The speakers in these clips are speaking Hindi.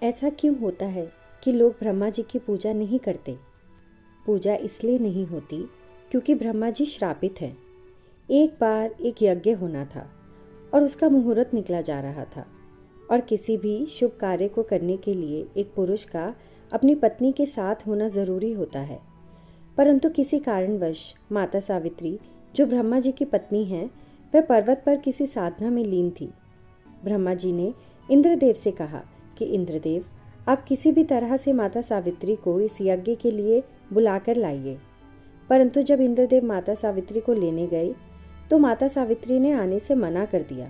ऐसा क्यों होता है कि लोग ब्रह्मा जी की पूजा नहीं करते? पूजा इसलिए नहीं होती क्योंकि ब्रह्मा जी श्रापित हैं। एक बार एक यज्ञ होना था और उसका मुहूर्त निकला जा रहा था और किसी भी शुभ कार्य को करने के लिए एक पुरुष का अपनी पत्नी के साथ होना ज़रूरी होता है। परंतु किसी कारणवश माता सावित्री, जो ब्रह्मा जी की पत्नी हैं, वह पर्वत पर किसी साधना में लीन थी। ब्रह्मा जी ने इंद्रदेव से कहा कि इंद्रदेव, आप किसी भी तरह से माता सावित्री को इस यज्ञ के लिए बुलाकर लाइए। परंतु जब इंद्रदेव माता सावित्री को लेने गए तो माता सावित्री ने आने से मना कर दिया।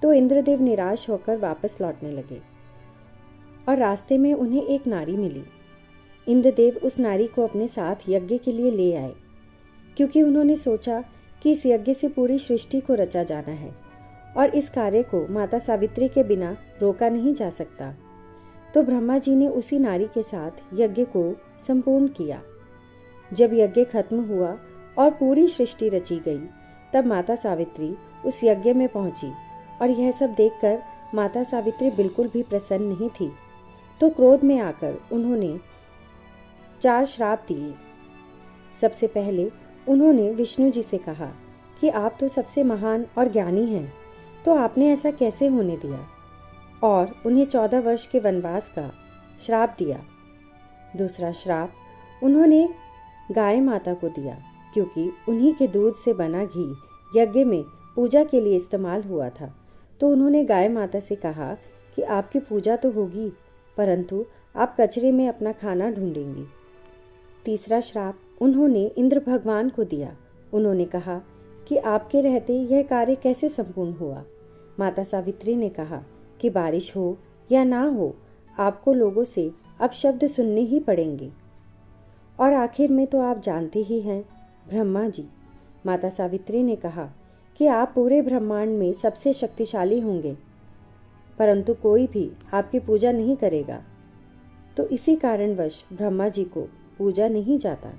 तो इंद्रदेव निराश होकर वापस लौटने लगे और रास्ते में उन्हें एक नारी मिली। इंद्रदेव उस नारी को अपने साथ यज्ञ के लिए ले आए, क्योंकि उन्होंने सोचा कि इस यज्ञ से पूरी सृष्टि को रचा जाना है और इस कार्य को माता सावित्री के बिना रोका नहीं जा सकता। तो ब्रह्मा जी ने उसी नारी के साथ यज्ञ को संपूर्ण किया। जब यज्ञ खत्म हुआ और पूरी सृष्टि रची गई, तब माता सावित्री उस यज्ञ में पहुंची और यह सब देखकर माता सावित्री बिल्कुल भी प्रसन्न नहीं थी। तो क्रोध में आकर उन्होंने 4 श्राप दिए। सबसे पहले उन्होंने विष्णु जी से कहा कि आप तो सबसे महान और ज्ञानी हैं, तो आपने ऐसा कैसे होने दिया, और उन्हें 14 वर्ष के वनवास का श्राप दिया। दूसरा श्राप उन्होंने गाय माता को दिया, क्योंकि उन्हीं के दूध से बना घी यज्ञ में पूजा के लिए इस्तेमाल हुआ था। तो उन्होंने गाय माता से कहा कि आपकी पूजा तो होगी, परंतु आप कचरे में अपना खाना ढूंढेंगी। तीसरा श्राप उन्होंने इंद्र भगवान को दिया। उन्होंने कहा कि आपके रहते यह कार्य कैसे संपूर्ण हुआ। माता सावित्री ने कहा कि बारिश हो या ना हो, आपको लोगों से अब शब्द सुनने ही पड़ेंगे। और आखिर में तो आप जानते ही हैं, ब्रह्मा जी। माता सावित्री ने कहा कि आप पूरे ब्रह्मांड में सबसे शक्तिशाली होंगे, परंतु कोई भी आपकी पूजा नहीं करेगा। तो इसी कारणवश ब्रह्मा जी को पूजा नहीं जाता।